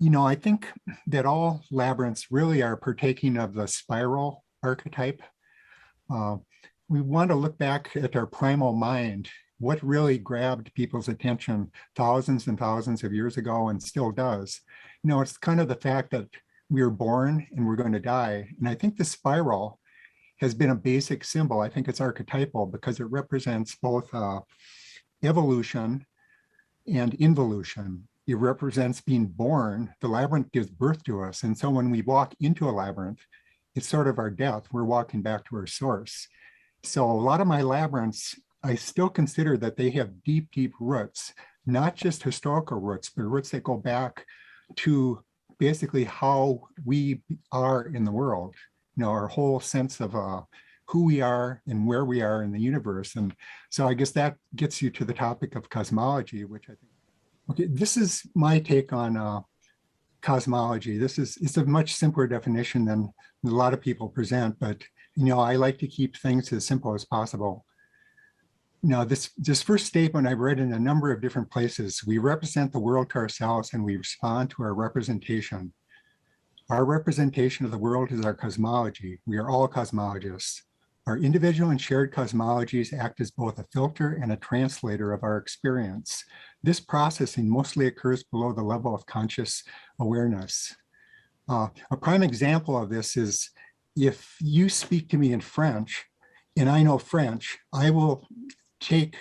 I think that all labyrinths really are partaking of the spiral archetype. Uh, we want to look back at our primal mind, what really grabbed people's attention thousands and thousands of years ago and still does. It's kind of the fact that we are born and we're going to die. And I think the spiral has been a basic symbol. I think it's archetypal because it represents both evolution and involution. It represents being born. The labyrinth gives birth to us. And so when we walk into a labyrinth, it's sort of our death. We're walking back to our source. So a lot of my labyrinths, I still consider that they have deep, deep roots, not just historical roots, but roots that go back to basically how we are in the world, our whole sense of who we are and where we are in the universe. And so I guess that gets you to the topic of cosmology, which I think, okay, this is my take on cosmology. It's a much simpler definition than a lot of people present, but I like to keep things as simple as possible. Now, this first statement I've read in a number of different places. We represent the world to ourselves and we respond to our representation. Our representation of the world is our cosmology. We are all cosmologists. Our individual and shared cosmologies act as both a filter and a translator of our experience. This processing mostly occurs below the level of conscious awareness. A prime example of this is if you speak to me in French and I know French, I will take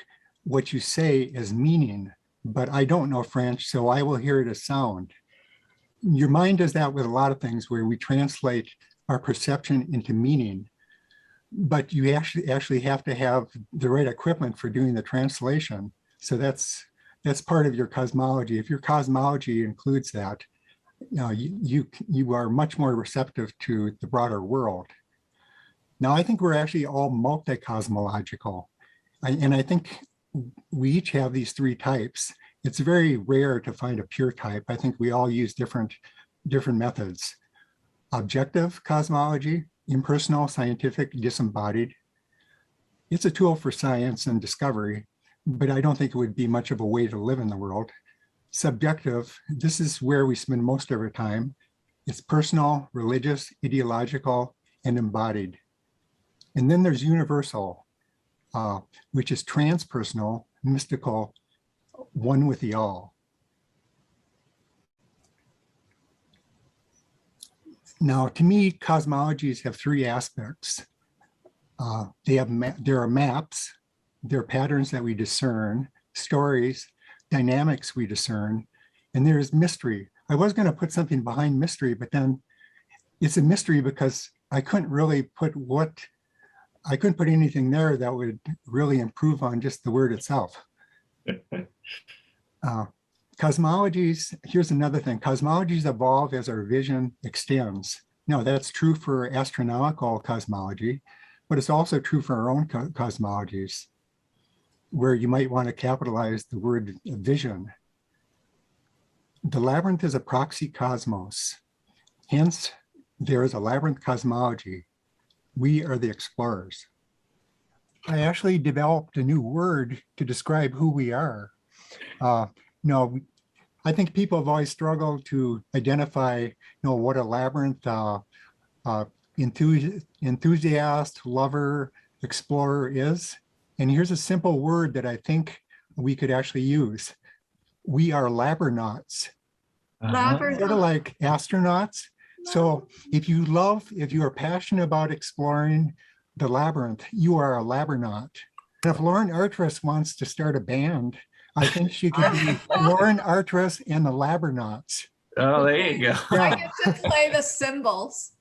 what you say as meaning, but I don't know French, so I will hear it as sound. Your mind does that with a lot of things where we translate our perception into meaning, but you actually have to have the right equipment for doing the translation. So that's part of your cosmology. If your cosmology includes that, you are much more receptive to the broader world. Now, I think we're actually all multi-cosmological. And I think we each have these three types. It's very rare to find a pure type. I think we all use different methods. Objective cosmology, impersonal, scientific, disembodied. It's a tool for science and discovery, but I don't think it would be much of a way to live in the world. Subjective, this is where we spend most of our time. It's personal, religious, ideological, and embodied. And then there's universal, which is transpersonal, mystical, one with the all. Now, to me, cosmologies have three aspects. There are maps, there are patterns that we discern, stories, dynamics we discern, and there's mystery. I was going to put something behind mystery, but then it's a mystery because I couldn't put anything there that would really improve on just the word itself. Cosmologies, here's another thing. Cosmologies evolve as our vision extends. Now, that's true for astronomical cosmology, but it's also true for our own cosmologies, where you might want to capitalize the word vision. The labyrinth is a proxy cosmos. Hence, there is a labyrinth cosmology. We are the explorers. I actually developed a new word to describe who we are. I think people have always struggled to identify, what a labyrinth enthusiast, lover, explorer is. And here's a simple word that I think we could actually use. We are labyrnauts. Sort of like astronauts. So if you are passionate about exploring the labyrinth, you are a labyrinut. And if Lauren Artras wants to start a band, I think she could be Lauren Artras and the Labyrintts. Oh, there you go. I get to play the cymbals.